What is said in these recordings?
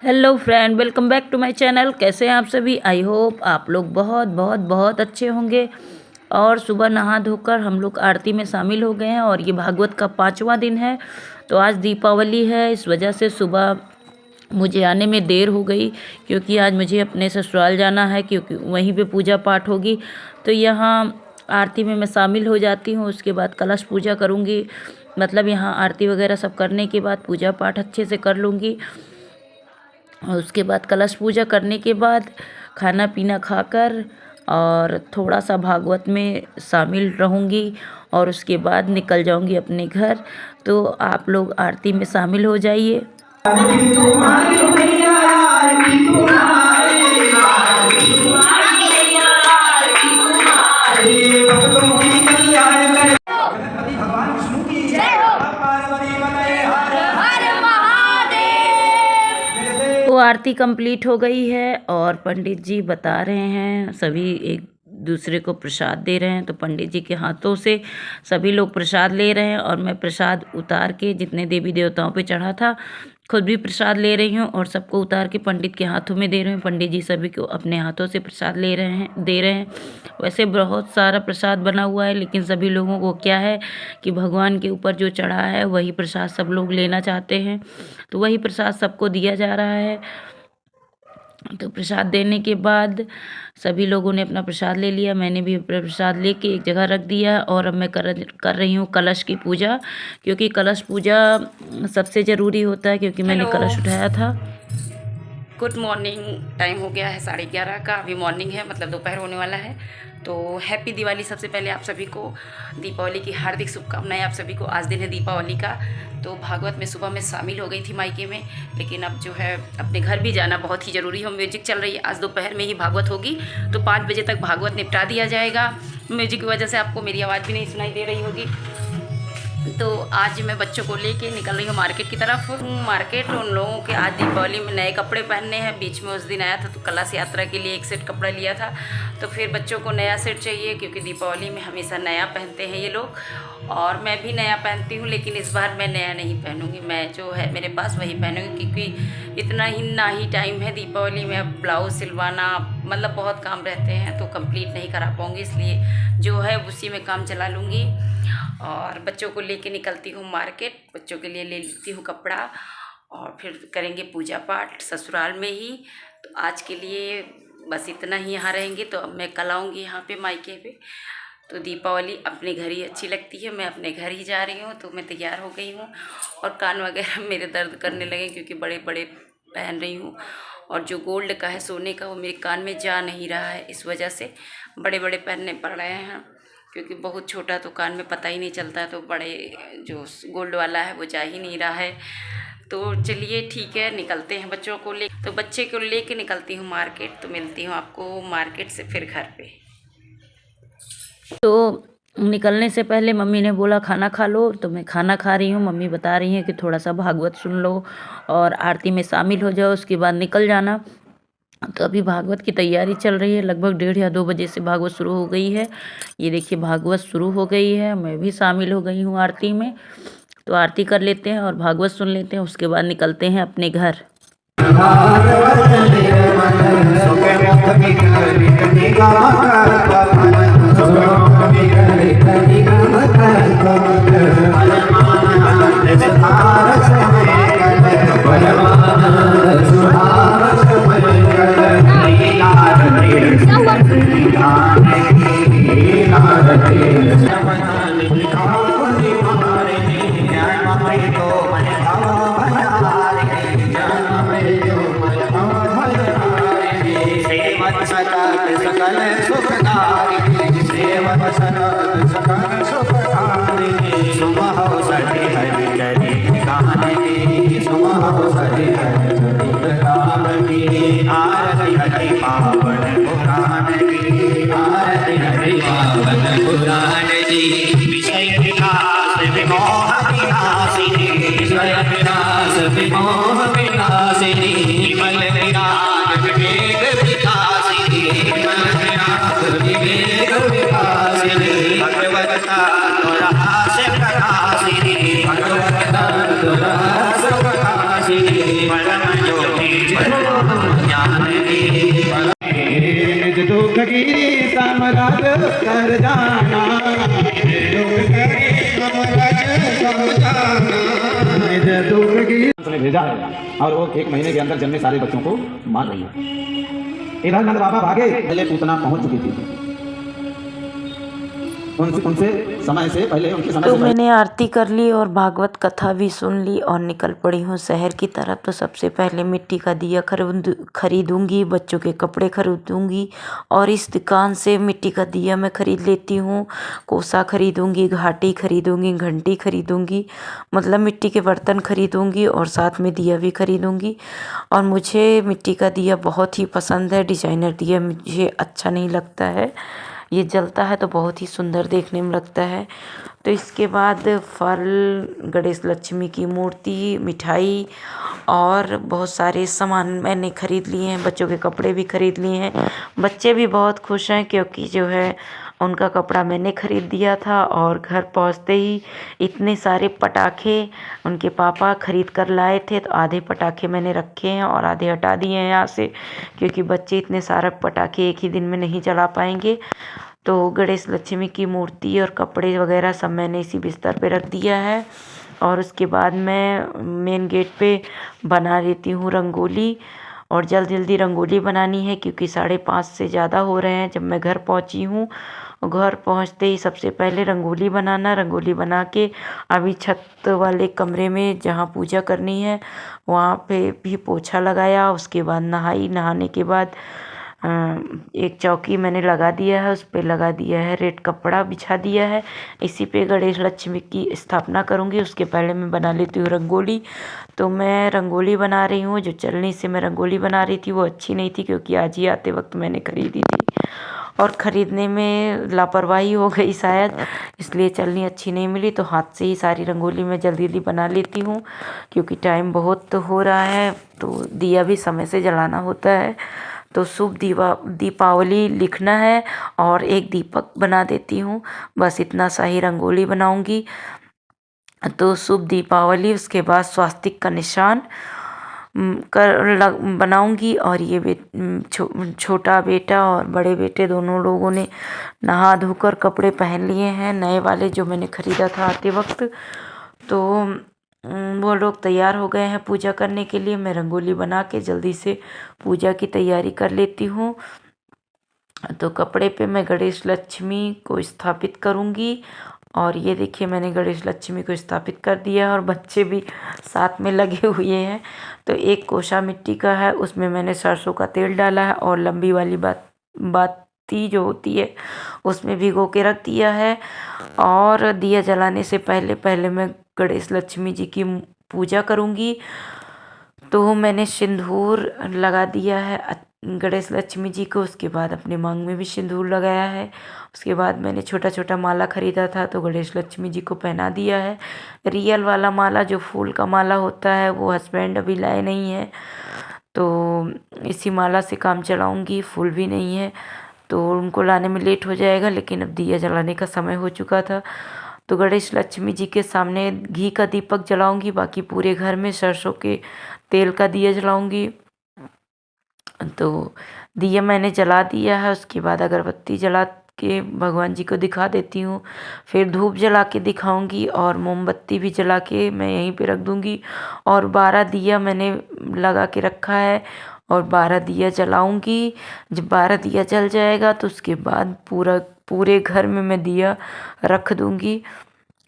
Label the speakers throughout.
Speaker 1: Hello friend, welcome back to my channel. कैसे हैं आप सभी? आई होप आप लोग बहुत बहुत बहुत अच्छे होंगे। और सुबह नहा धोकर हम लोग आरती में शामिल हो गए हैं और ये भागवत का 5वां दिन है। तो आज दीपावली है, इस वजह से सुबह मुझे आने में देर हो गई, क्योंकि आज मुझे अपने ससुराल जाना है, क्योंकि वहीं पे पूजा पाठ होगी। तो यहाँ आरती में मैं शामिल हो जाती हूँ, उसके बाद कलश पूजा करूँगी। मतलब यहाँ आरती वगैरह सब करने के बाद पूजा पाठ अच्छे से कर लूँगी और उसके बाद कलश पूजा करने के बाद खाना पीना खाकर और थोड़ा सा भागवत में शामिल रहूँगी और उसके बाद निकल जाऊँगी अपने घर। तो आप लोग आरती में शामिल हो जाइए। तो आरती कंप्लीट हो गई है और पंडित जी बता रहे हैं, सभी एक दूसरे को प्रसाद दे रहे हैं। तो पंडित जी के हाथों से सभी लोग प्रसाद ले रहे हैं और मैं प्रसाद उतार के जितने देवी देवताओं पे चढ़ा था खुद भी प्रसाद ले रही हूँ और सबको उतार के पंडित के हाथों में दे रही हूँ। पंडित जी सभी को अपने हाथों से प्रसाद दे रहे हैं। वैसे बहुत सारा प्रसाद बना हुआ है, लेकिन सभी लोगों को क्या है कि भगवान के ऊपर जो चढ़ा है वही प्रसाद सब लोग लेना चाहते हैं, तो वही प्रसाद सबको दिया जा रहा है। तो प्रसाद देने के बाद सभी लोगों ने अपना प्रसाद ले लिया, मैंने भी अपना प्रसाद लेके एक जगह रख दिया और अब मैं कर रही हूँ कलश की पूजा, क्योंकि कलश पूजा सबसे ज़रूरी होता है, क्योंकि मैंने कलश उठाया था।
Speaker 2: Good morning. टाइम हो गया है 11:30 का, अभी मॉर्निंग है, मतलब दोपहर होने वाला है। तो हैप्पी दिवाली। सबसे पहले आप सभी को दीपावली की हार्दिक शुभकामनाएं। आप सभी को आज दिन है दीपावली का। तो भागवत में सुबह में शामिल हो गई थी मायके में, लेकिन अब जो है अपने घर भी जाना बहुत ही ज़रूरी है। म्यूजिक चल रही है, आज दोपहर में ही भागवत होगी, तो 5 बजे तक भागवत निपटा दिया जाएगा। म्यूजिक की वजह से आपको मेरी आवाज़ भी नहीं सुनाई दे रही होगी। तो आज मैं बच्चों को लेके निकल रही हूँ मार्केट की तरफ। मार्केट उन लोगों के आज दीपावली में नए कपड़े पहनने हैं। बीच में उस दिन आया था तो कलश यात्रा के लिए एक सेट कपड़ा लिया था, तो फिर बच्चों को नया सेट चाहिए, क्योंकि दीपावली में हमेशा नया पहनते हैं ये लोग, और मैं भी नया पहनती हूँ। लेकिन इस बार मैं नया नहीं पहनूँगी, मैं जो है मेरे पास वही पहनूँगी, क्योंकि इतना ही ना ही टाइम है दीपावली में। अब ब्लाउज़ सिलवाना, मतलब बहुत काम रहते हैं, तो कंप्लीट नहीं करा पाऊँगी, इसलिए जो है उसी में काम चला लूँगी। और बच्चों को लेके निकलती हूँ मार्केट, बच्चों के लिए ले लेती हूँ कपड़ा और फिर करेंगे पूजा पाठ ससुराल में ही। तो आज के लिए बस इतना ही, यहाँ रहेंगे। तो अब मैं कल आऊँगी यहाँ पे मायके पे। तो दीपावली अपने घर ही अच्छी लगती है, मैं अपने घर ही जा रही हूँ। तो मैं तैयार हो गई हूँ और कान वगैरह मेरे दर्द करने लगे, क्योंकि बड़े बड़े पहन रही हूँ, और जो गोल्ड का है सोने का वो मेरे कान में जा नहीं रहा है, इस वजह से बड़े बड़े पहनने पड़ रहे हैं। क्योंकि बहुत छोटा तो कान में पता ही नहीं चलता, तो बड़े जो गोल्ड वाला है वो जा ही नहीं रहा है। तो चलिए ठीक है, निकलते हैं बच्चों को ले। तो बच्चे को लेके निकलती हूँ मार्केट। तो मिलती हूँ आपको मार्केट से फिर घर पे।
Speaker 1: तो निकलने से पहले मम्मी ने बोला खाना खा लो, तो मैं खाना खा रही हूँ। मम्मी बता रही हैं कि थोड़ा सा भागवत सुन लो और आरती में शामिल हो जाओ, उसके बाद निकल जाना। तो अभी भागवत की तैयारी चल रही है, लगभग 1:30 या 2 बजे से भागवत शुरू हो गई है। ये देखिए भागवत शुरू हो गई है, मैं भी शामिल हो गई हूँ आरती में। तो आरती कर लेते हैं और भागवत सुन लेते हैं, उसके बाद निकलते हैं अपने घर।
Speaker 3: परम ज्योति निज दुख की समरथ कर जाना, निज दुख की उसने भेजा है और वो 1 महीने के अंदर जन्मे सारे बच्चों को मार रही है। इधर नंद बाबा भागे, पहले पूतना पहुंच चुकी थी, उनसे समय से पहले, उनके समय
Speaker 1: तो
Speaker 3: से
Speaker 1: मैंने आरती कर ली और भागवत कथा भी सुन ली और निकल पड़ी हूँ शहर की तरफ। तो सबसे पहले मिट्टी का दिया खरीदूंगी, बच्चों के कपड़े खरीदूंगी और इस दुकान से मिट्टी का दिया मैं खरीद लेती हूँ। कोसा खरीदूंगी, घाटी खरीदूंगी, घंटी खरीदूंगी, मतलब मिट्टी के बर्तन खरीदूंगी और साथ में दिया भी खरीदूंगी। और मुझे मिट्टी का दिया बहुत ही पसंद है, डिजाइनर दिया मुझे अच्छा नहीं लगता है, ये जलता है तो बहुत ही सुंदर देखने में लगता है। तो इसके बाद फल, गणेश लक्ष्मी की मूर्ति, मिठाई और बहुत सारे सामान मैंने खरीद लिए हैं। बच्चों के कपड़े भी खरीद लिए हैं। बच्चे भी बहुत खुश हैं क्योंकि जो है उनका कपड़ा मैंने खरीद दिया था। और घर पहुंचते ही इतने सारे पटाखे उनके पापा खरीद कर लाए थे, तो आधे पटाखे मैंने रखे हैं और आधे हटा दिए हैं यहाँ से, क्योंकि बच्चे इतने सारे पटाखे एक ही दिन में नहीं जला पाएंगे। तो गणेश लक्ष्मी की मूर्ति और कपड़े वगैरह सब मैंने इसी बिस्तर पे रख दिया है। और उसके बाद मैं मेन गेट पे बना लेती हूँ रंगोली। और जल्दी जल्दी रंगोली बनानी है क्योंकि 5:30 से ज़्यादा हो रहे हैं जब मैं घर पहुँची हूँ। घर पहुँचते ही सबसे पहले रंगोली बनाना, रंगोली बना के अभी छत वाले कमरे में जहाँ पूजा करनी है वहाँ पे भी पोछा लगाया। उसके बाद नहाई, नहाने के बाद एक चौकी मैंने लगा दिया है, उस पे लगा दिया है रेड कपड़ा बिछा दिया है। इसी पे गणेश लक्ष्मी की स्थापना करूँगी। उसके पहले मैं बना लेती हूँ रंगोली। तो मैं रंगोली बना रही हूँ। जो चलनी से मैं रंगोली बना रही थी वो अच्छी नहीं थी क्योंकि आज ही आते वक्त मैंने खरीदी थी और ख़रीदने में लापरवाही हो गई शायद, इसलिए चलनी अच्छी नहीं मिली। तो हाथ से ही सारी रंगोली मैं जल्दी जल्दी बना लेती हूँ क्योंकि टाइम बहुत हो रहा है, तो दिया भी समय से जलाना होता है। तो शुभ दीपावली लिखना है और एक दीपक बना देती हूँ, बस इतना सा ही रंगोली बनाऊंगी। तो शुभ दीपावली, उसके बाद स्वास्तिक का निशान बनाऊंगी। और ये छोटा बेटा और बड़े बेटे दोनों लोगों ने नहा धोकर कपड़े पहन लिए हैं नए वाले जो मैंने ख़रीदा था आते वक्त। तो वो लोग तैयार हो गए हैं पूजा करने के लिए। मैं रंगोली बना के जल्दी से पूजा की तैयारी कर लेती हूँ। तो कपड़े पे मैं गणेश लक्ष्मी को स्थापित करूँगी। और ये देखिए मैंने गणेश लक्ष्मी को स्थापित कर दिया और बच्चे भी साथ में लगे हुए हैं। तो एक कोसा मिट्टी का है, उसमें मैंने सरसों का तेल डाला है और लंबी वाली बाती जो होती है उसमें भिगो के रख दिया है। और दिया जलाने से पहले मैं गणेश लक्ष्मी जी की पूजा करूँगी। तो मैंने सिंदूर लगा दिया है गणेश लक्ष्मी जी को। उसके बाद अपने मांग में भी सिंदूर लगाया है। उसके बाद मैंने छोटा छोटा माला ख़रीदा था तो गणेश लक्ष्मी जी को पहना दिया है। रियल वाला माला जो फूल का माला होता है वो हस्बैंड अभी लाए नहीं है, तो इसी माला से काम चलाऊँगी। फूल भी नहीं है तो उनको लाने में लेट हो जाएगा, लेकिन अब दिया जलाने का समय हो चुका था। तो गणेश लक्ष्मी जी के सामने घी का दीपक जलाऊंगी, बाकी पूरे घर में सरसों के तेल का दिया जलाऊंगी। तो दिया मैंने जला दिया है। उसके बाद अगरबत्ती जला के भगवान जी को दिखा देती हूँ, फिर धूप जला के दिखाऊंगी और मोमबत्ती भी जला के मैं यहीं पे रख दूंगी। और 12 दिया मैंने लगा के रखा है और 12 दिया जलाऊंगी। जब 12 दिया जल जाएगा तो उसके बाद पूरे घर में मैं दिया रख दूंगी।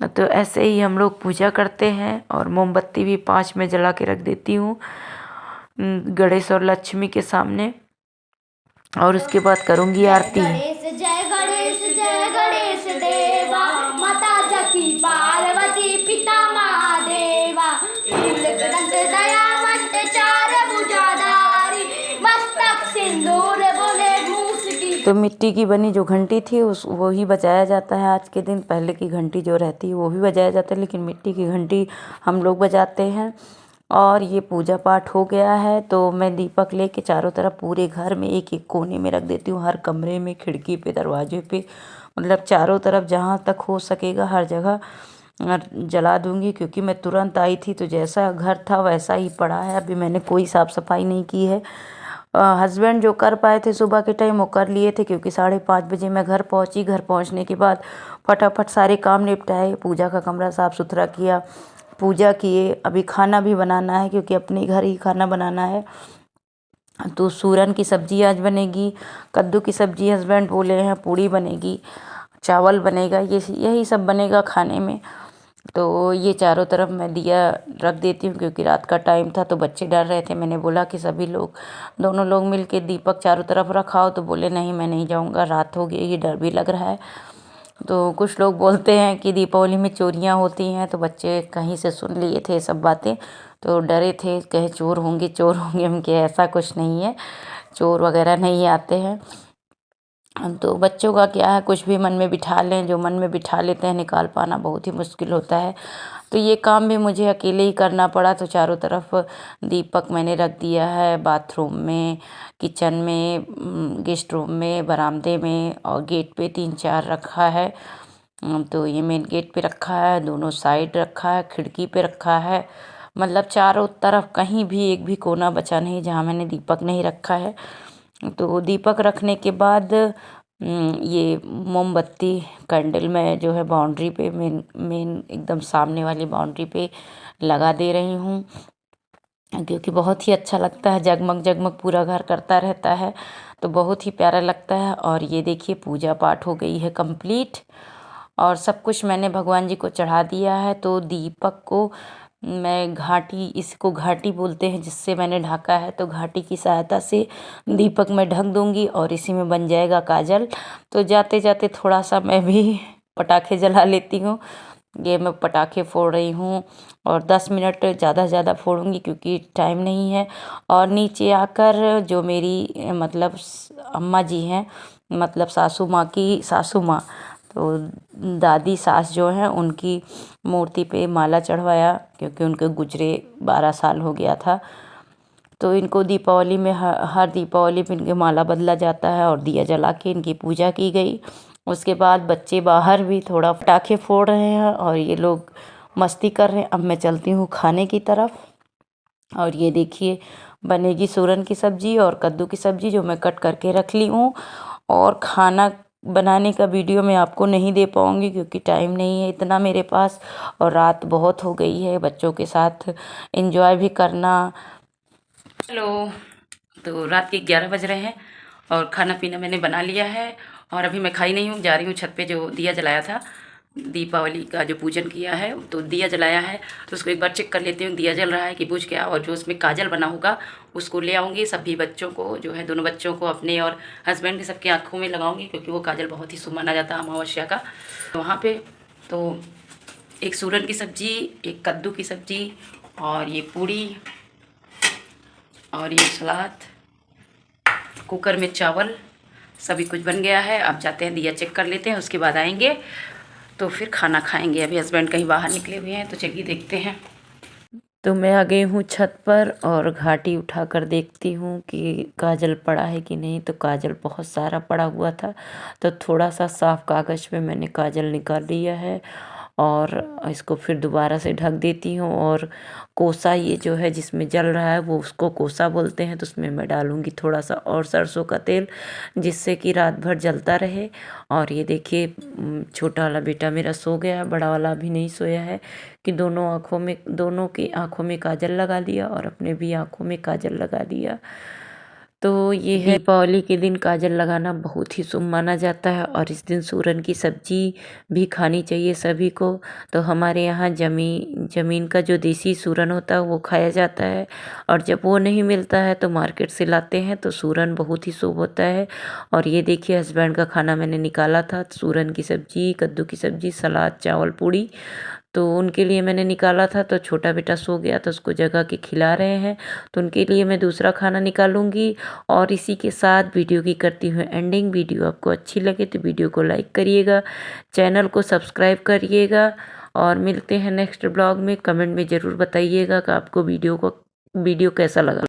Speaker 1: तो ऐसे ही हम लोग पूजा करते हैं। और मोमबत्ती भी 5 में जला के रख देती हूँ गणेश और लक्ष्मी के सामने। और उसके बाद करूँगी आरती।
Speaker 4: जय गणेश देवा, माता जकी पार्वती, पिता महादेवा, दंत दयावंत चार भुजाधारी, मस्तक सिंदूर बोले मूस की।
Speaker 1: तो मिट्टी की बनी जो घंटी थी वो ही बजाया जाता है आज के दिन। पहले की घंटी जो रहती है वो भी बजाया जाता है, लेकिन मिट्टी की घंटी हम लोग बजाते हैं। और ये पूजा पाठ हो गया है तो मैं दीपक लेके चारों तरफ पूरे घर में एक एक कोने में रख देती हूँ, हर कमरे में, खिड़की पे, दरवाजे पे, मतलब चारों तरफ जहाँ तक हो सकेगा हर जगह जला दूंगी, क्योंकि मैं तुरंत आई थी तो जैसा घर था वैसा ही पड़ा है। अभी मैंने कोई साफ़ सफाई नहीं की है। हस्बैंड जो कर पाए थे सुबह के टाइम वो कर लिए थे, क्योंकि 5:30 बजे मैं घर पहुंची। घर पहुंचने के बाद फटाफट सारे काम निपटाए, पूजा का कमरा साफ़ सुथरा किया, पूजा किए। अभी खाना भी बनाना है, क्योंकि अपने घर ही खाना बनाना है। तो सूरन की सब्ज़ी आज बनेगी, कद्दू की सब्ज़ी हस्बैंड बोले हैं, पूड़ी बनेगी, चावल बनेगा, यही सब बनेगा खाने में। तो ये चारों तरफ मैं दिया रख देती हूँ, क्योंकि रात का टाइम था तो बच्चे डर रहे थे। मैंने बोला कि सभी लोग, दोनों लोग मिल के दीपक चारों तरफ रखाओ, तो बोले नहीं मैं नहीं जाऊँगा, रात हो गई, ये डर भी लग रहा है। तो कुछ लोग बोलते हैं कि दीपावली में चोरियाँ होती हैं, तो बच्चे कहीं से सुन लिए थे सब बातें, तो डरे थे, कहे चोर होंगे चोर होंगे। हम कहे ऐसा कुछ नहीं है, चोर वगैरह नहीं आते हैं। तो बच्चों का क्या है, कुछ भी मन में बिठा लें, जो मन में बिठा लेते हैं निकाल पाना बहुत ही मुश्किल होता है। तो ये काम भी मुझे अकेले ही करना पड़ा। तो चारों तरफ दीपक मैंने रख दिया है, बाथरूम में, किचन में, गेस्ट रूम में, बरामदे में, और गेट पे 3-4 रखा है। तो ये मेन गेट पे रखा है, दोनों साइड रखा है, खिड़की पे रखा है, मतलब चारों तरफ कहीं भी एक भी कोना बचा नहीं जहाँ मैंने दीपक नहीं रखा है। तो दीपक रखने के बाद ये मोमबत्ती कैंडल में जो है बाउंड्री पे मेन एकदम सामने वाली बाउंड्री पे लगा दे रही हूँ, क्योंकि बहुत ही अच्छा लगता है, जगमग जगमग पूरा घर करता रहता है, तो बहुत ही प्यारा लगता है। और ये देखिए पूजा पाठ हो गई है कंप्लीट, और सब कुछ मैंने भगवान जी को चढ़ा दिया है। तो दीपक को मैं घाटी, इसको घाटी बोलते हैं जिससे मैंने ढका है, तो घाटी की सहायता से दीपक में ढक दूंगी और इसी में बन जाएगा काजल। तो जाते जाते थोड़ा सा मैं भी पटाखे जला लेती हूँ। ये मैं पटाखे फोड़ रही हूँ, और 10 मिनट ज़्यादा से ज़्यादा फोड़ूंगी, क्योंकि टाइम नहीं है। और नीचे आकर जो मेरी मतलब अम्मा जी हैं, मतलब सासू माँ की सासू माँ, तो दादी सास जो हैं उनकी मूर्ति पे माला चढ़वाया, क्योंकि उनके गुजरे 12 साल हो गया था। तो इनको दीपावली में हर दीपावली पे इनके माला बदला जाता है, और दिया जला के इनकी पूजा की गई। उसके बाद बच्चे बाहर भी थोड़ा पटाखे फोड़ रहे हैं, और ये लोग मस्ती कर रहे हैं। अब मैं चलती हूँ खाने की तरफ। और ये देखिए बनेगी सूरन की सब्ज़ी और कद्दू की सब्ज़ी, जो मैं कट करके रख ली हूँ। और खाना बनाने का वीडियो मैं आपको नहीं दे पाऊँगी, क्योंकि टाइम नहीं है इतना मेरे पास, और रात बहुत हो गई है, बच्चों के साथ एंजॉय भी करना।
Speaker 2: हेलो, तो रात के 11 बज रहे हैं और खाना पीना मैंने बना लिया है, और अभी मैं खाई नहीं हूँ, जा रही हूँ छत पे। जो दिया जलाया था, दीपावली का जो पूजन किया है, तो दिया जलाया है, तो उसको एक बार चेक कर लेती हूँ दिया जल रहा है कि बुझ गया। और जो उसमें काजल बना होगा उसको ले आऊँगी, सभी बच्चों को, जो है दोनों बच्चों को, अपने और हस्बैंड के, सबकी आँखों में लगाऊँगी, क्योंकि वो काजल बहुत ही शुभ माना जाता है अमावस्या का। तो वहाँ पर तो एक सूरन की सब्ज़ी, एक कद्दू की सब्ज़ी, और ये पूड़ी, और ये सलाद, कुकर में चावल, सभी कुछ बन गया है। अब जाते हैं दिया चेक कर लेते हैं, उसके बाद आएंगे तो फिर खाना खाएंगे। अभी हस्बैंड कहीं बाहर निकले हुए हैं, तो चलिए देखते हैं।
Speaker 1: तो मैं आ गई हूँ छत पर, और घाटी उठा कर देखती हूँ कि काजल पड़ा है कि नहीं। तो काजल बहुत सारा पड़ा हुआ था, तो थोड़ा सा साफ़ कागज़ पे मैंने काजल निकाल लिया है, और इसको फिर दोबारा से ढक देती हूँ। और कोसा ये जो है जिसमें जल रहा है वो उसको कोसा बोलते हैं, तो उसमें मैं डालूँगी थोड़ा सा और सरसों का तेल, जिससे कि रात भर जलता रहे। और ये देखिए छोटा वाला बेटा मेरा सो गया है, बड़ा वाला अभी नहीं सोया है, कि दोनों की आँखों में काजल लगा लिया और अपने भी आँखों में काजल लगा लिया। तो ये है, दीपावली के दिन काजल लगाना बहुत ही शुभ माना जाता है, और इस दिन सूरन की सब्जी भी खानी चाहिए सभी को। तो हमारे यहाँ ज़मीन का जो देसी सूरन होता है वो खाया जाता है, और जब वो नहीं मिलता है तो मार्केट से लाते हैं। तो सूरन बहुत ही शुभ होता है। और ये देखिए हस्बैंड का खाना मैंने निकाला था, सूरन की सब्जी, कद्दू की सब्जी, सलाद, चावल, पूड़ी, तो उनके लिए मैंने निकाला था। तो छोटा बेटा सो गया तो उसको जगा के खिला रहे हैं, तो उनके लिए मैं दूसरा खाना निकालूंगी। और इसी के साथ वीडियो की करती हूँ एंडिंग। वीडियो आपको अच्छी लगे तो वीडियो को लाइक करिएगा, चैनल को सब्सक्राइब करिएगा, और मिलते हैं नेक्स्ट ब्लॉग में। कमेंट में ज़रूर बताइएगा कि आपको वीडियो कैसा लगा।